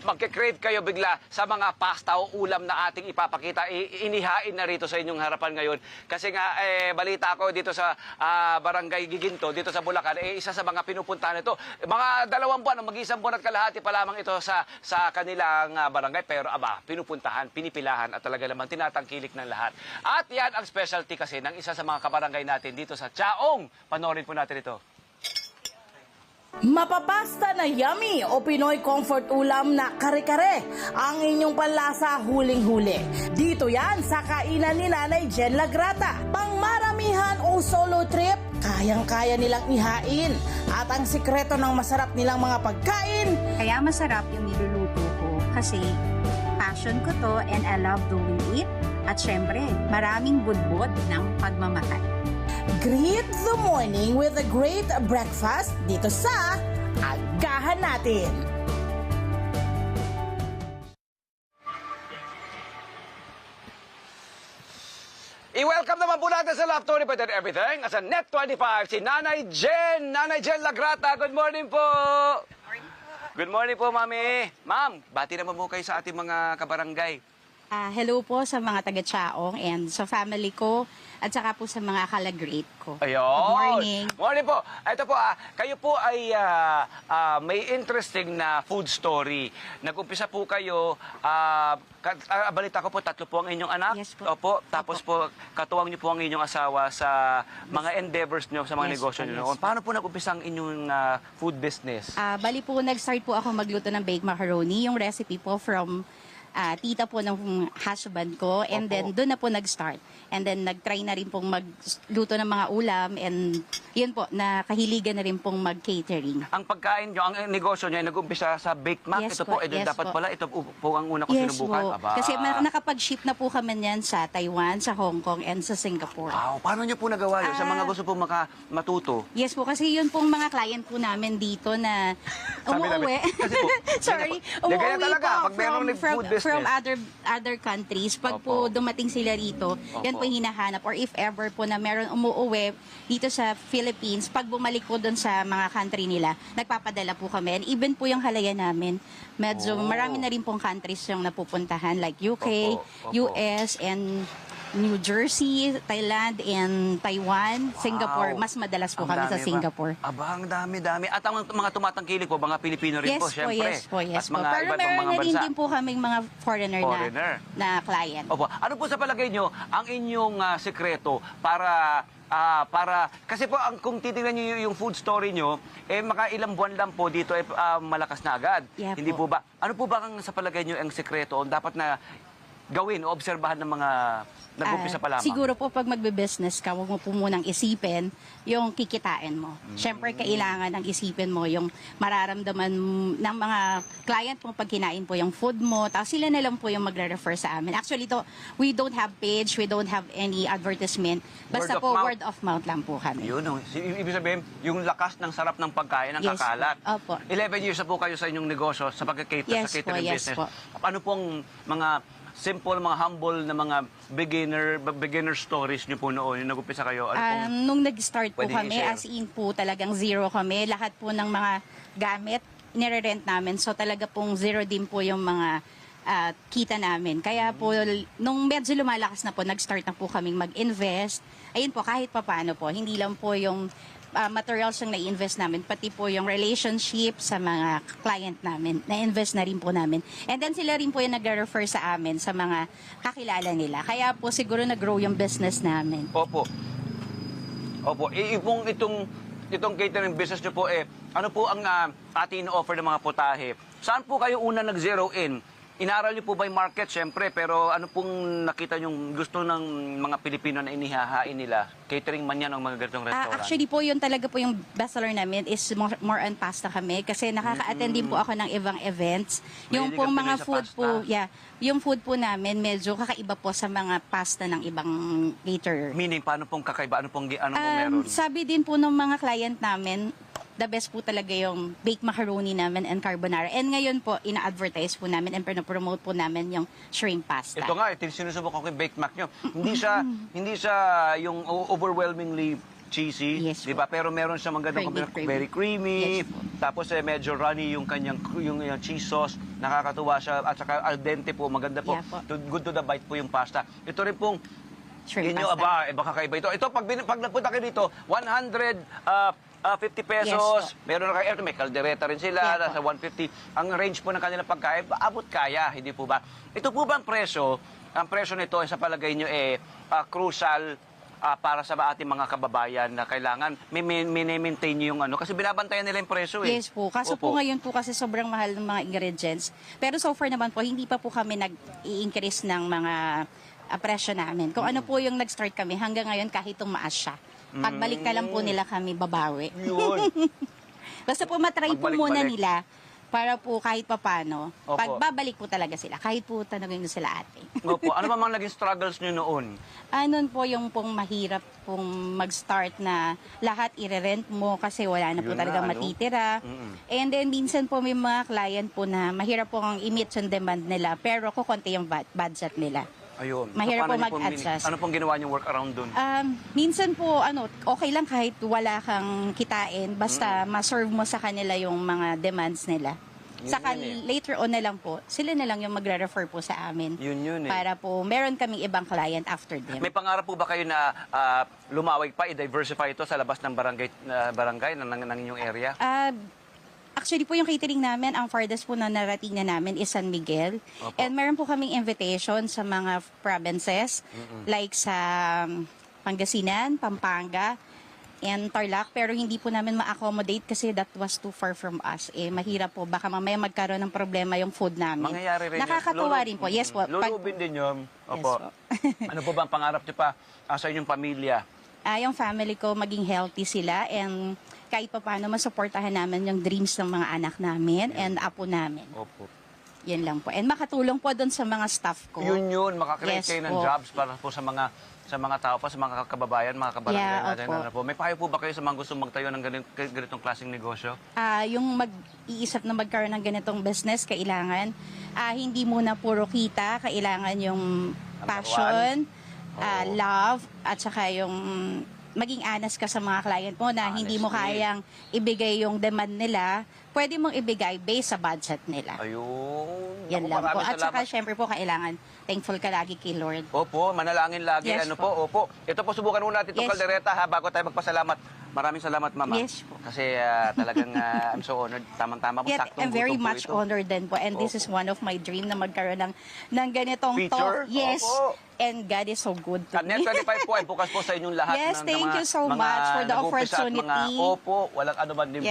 magke-crave kayo bigla sa mga pasta o ulam na ating ipapakita. Inihain na rito sa inyong harapan ngayon. Kasi nga, balita ko dito sa Barangay Giginto, dito sa Bulacan, isa sa mga pinupuntahan ito. Mga 2 buwan, mag-1 buwan at kalahati pa lamang ito sa kanilang barangay. Pero pinupuntahan, pinipilahan at talaga naman tinatangkilik ng lahat. At yan ang specialty kasi ng isa sa mga kabarangay natin dito sa Chaong. Panoorin po natin ito. Mapapasta na yummy o Pinoy comfort ulam na kare-kare ang inyong panlasa huling-huli. Dito yan sa kainan ni Nanay Jen Lagrata. Pangmaramihan o solo trip, kayang-kaya nilang ihain. At ang sikreto ng masarap nilang mga pagkain, Kaya masarap yung niluluto ko kasi passion ko to and I love doing it. At syempre, maraming budbod ng pagmamahal. greet the morning with a great breakfast dito sa Agahan Natin. I-welcome naman po natin sa Love 25 and Everything as a Net 25 si Nanay Jen. Nanay Jen Lagrata, good morning po. Good morning po, Mami. Ma'am, bati naman po kayo sa ating mga kabarangay. Hello po sa mga taga-Chaong and sa family ko at saka po sa mga kalagrate ko. Ayun. Good morning. Morning po. Ito po, kayo po ay may interesting na food story. Nag-umpisa po kayo, balita ko po, 3 po ang inyong anak. Yes po. Opo. Tapos po, katuwang niyo po ang inyong asawa sa mga endeavors niyo, sa mga Yes negosyo po, niyo yes noon. po. Paano po nag-umpisa ang inyong food business? Bali po, nag-start po ako magluto ng baked macaroni. Yung recipe po from tita po ng husband ko. And Opo. then, doon na po nag-start. And then, nag-try na rin pong magluto ng mga ulam. And yun po, nakahiligan na rin pong mag-catering. Ang pagkain nyo, ang negosyo nyo ay nag-umpisa sa Baked Mac. Yes Ito po, po, yes dapat po. pala, ito po ang una ko Yes sinubukan. po. Aba. Kasi nakapag-ship na po kami niyan sa Taiwan, sa Hong Kong, and sa Singapore. Wow, paano nyo po nagawa yun? Sa mga gusto po matuto. Yes po, kasi yun pong mga client po namin dito na Sabi namin, umuwi. kasi po, Sorry, ganyan ganyan umuwi talaga, po pag merong nag-food business. from other countries. Pag Opo. po dumating sila rito, yan Opo. po yung hinahanap. Or if ever po na meron umuwi dito sa Philippines, pag bumalik po dun sa mga country nila, nagpapadala po kami. And even po yung halaya namin, medyo Oh. marami na rin pong countries yung napupuntahan like UK, Opo, opo. US, and New Jersey, Thailand, and Taiwan, Singapore. Wow. Mas madalas po Ang kami dami sa ba? Singapore. Aba, ang dami-dami. At ang mga tumatangkilik po, mga Pilipino rin Yes po, po, syempre. yes po, yes At po. mga Pero iba't ibang meron mga na rin bansa. din po kaming mga foreigner. Foreigner. Na client. Opo. Ano po sa palagay nyo ang inyong sekreto para kasi po kung titingnan niyo yung food story nyo, maka ilang buwan lang po dito malakas na agad. Yeah Hindi po po. ba? Ano po ba ang sa palagay nyo ang sekreto o dapat na gawin o obserbahan ng mga nag-umpisa pa lamang? Siguro po pag magbe-business ka, huwag mo po munang isipin yung kikitain mo. Siyempre, kailangan ang isipin mo yung mararamdaman ng mga client mo pag kinain po yung food mo. Tapos sila na lang po yung magre-refer sa amin. Actually, we don't have page, we don't have any advertisement. Basta Word of po, mouth. word of mouth lang po kami. Yun, ibig sabihin, yung lakas ng sarap ng pagkain, ang Yes kakalat. po. Opo. 11 years na po kayo sa inyong negosyo, sa pagka-cater, Yes sa catering po, yes business. po. Ano pong mga simple, mga humble na mga beginner stories niyo po noon, yung nag-umpisa kayo? Ano pong Nung nag-start po pwedeng kami, i-share? as in po talagang zero kami. Lahat po ng mga gamit, nire-rent namin. So talaga pong zero din po yung mga kita namin. Kaya po, nung medyo lumalakas na po, nag-start na po kaming mag-invest. Ayun po, kahit papaano po, hindi lang po yung materials yung na-invest namin, pati po yung relationship sa mga client namin, na-invest na rin po namin. And then sila rin po yung nag-refer sa amin sa mga kakilala nila. Kaya po siguro nag-grow yung business namin. Opo. Opo. Itong catering business niyo po, ano po ang ating offer ng mga putahe? Saan po kayo una nag-zero in? Inaral niyo po ba yung market, syempre, pero ano pong nakita yung gusto ng mga Pilipino na inihahain nila? Catering man yan ng mga ganitong restaurant? Actually po, yun talaga po yung bestseller namin is more on pasta kami kasi nakaka-attend din po ako ng ibang events. Yung Mahilig pong ka mga Pinoy sa food pasta? po, yung food po namin medyo kakaiba po sa mga pasta ng ibang caterer. Meaning, paano pong kakaiba? Ano pong meron? Sabi din po ng mga client namin, the best po talaga yung baked macaroni namin and carbonara. And ngayon po, ina-advertise po namin and promote po namin yung shrimp pasta. Ito nga, sinusubok ko yung baked mac nyo. Hindi siya yung overwhelmingly cheesy, Yes di ba? Pero meron siya magandang Creamy. very creamy. Yes po. Tapos medyo runny yung kanyang yung cheese sauce. Nakakatuwa siya at saka al dente po, maganda po. Yeah po. Good to the bite po yung pasta. Ito rin pong Shrimp inyo, pasta. baka kaiba ito. Ito, pag nagpunta kayo dito, 150 pesos. Yes Meron na kayo, may kaldereta rin sila, Yeah nasa 150. Ang range po ng kanilang pagkain, abot kaya, hindi po ba? Ito po ba ang presyo nito sa palagay nyo crucial para sa ating mga kababayan na kailangan maintain nyo yung ano? Kasi binabantayan nila yung presyo eh. Yes po. Kaso Opo. po ngayon po kasi sobrang mahal ng mga ingredients. Pero so far naman po, hindi pa po kami nag-i-increase ng mga presyo namin. Kung ano po yung nag-start kami, hanggang ngayon kahit tumaas siya. Pagbalik na lang po nila kami babawi. Yun. Basta po matry po Pagbalik-balik. muna nila para po kahit papano, Opo. pagbabalik po talaga sila. Kahit po tanongin nyo sila ate. Opo. Ano ba mga naging struggles nyo noon? Anon po yung pong mahirap pong mag-start na lahat i-rent mo kasi wala na po Yun talaga na, ano? matitira. And then minsan po may mga client po na mahirap po ang i-meet yung demand nila pero kukonti yung budget nila. Ayun. Mahirap paano po niyo mag-adjust. Ano pong ginawa niyong workaround doon? Minsan po, okay lang kahit wala kang kitain, basta ma-serve mo sa kanila yung mga demands nila. Yun Saka yun later on na lang po, sila na lang yung magre-refer po sa amin. Yun eh. Para po, meron kaming ibang client after them. May pangarap po ba kayo na lumawig pa, i-diversify ito sa labas ng barangay ng inyong area? Actually po yung catering namin, ang farthest po na narating na namin is San Miguel. Opo. And meron po kaming invitation sa mga provinces like sa Pangasinan, Pampanga, and Tarlac. Pero hindi po namin ma-accommodate kasi that was too far from us. Mahirap po. Baka mamaya magkaroon ng problema yung food namin. Mangyayari rin yun. Nakakatuwa rin po. Yes po. Lulubin din yun. Opo. Yes po. Ano po ba ang pangarap niyo pa sa inyong pamilya? Yung family ko maging healthy sila and kahit pa paano masuportahan namin yung dreams ng mga anak namin and apo namin. Opo. Yan lang po. And makatulong po doon sa mga staff ko. Yun, makakreate Yes kayo ng po. jobs para po sa mga tao pa, sa mga kababayan, mga kabarangay Yeah, natin. opo. Ano po. May payo po ba kayo sa mga gusto magtayo ng ganitong klaseng negosyo? Yung mag-iisip na magkaroon ng ganitong business, kailangan hindi muna puro kita, kailangan yung passion, love, at saka yung maging honest ka sa mga client mo na hindi mo Honestly. kayang ibigay yung demand nila, pwede mong ibigay based sa budget nila. Ayun. Yan Naku, lang po. maraming At saka salamat. syempre po kailangan thankful ka lagi kay Lord. Opo, manalangin lagi. Yes Ano po. po, opo. Ito po, subukan muna natin itong Yes. kaldereta ha, bago tayo magpasalamat. Maraming salamat, Mama. Yes po. Kasi talagang I'm so honored. Tamang-tama po, Yet, saktong I'm very gutom po much ito. honored din po. And this is one of my dream na magkaroon ng ganitong Feature? talk. Yes. Opo. And God is so good to At Net me. 25 po ay bukas po sa inyong lahat. Yes, ng thank mga- you so mga much for the nag-uumpisa at mga- opportunity. Opo, walang ano man din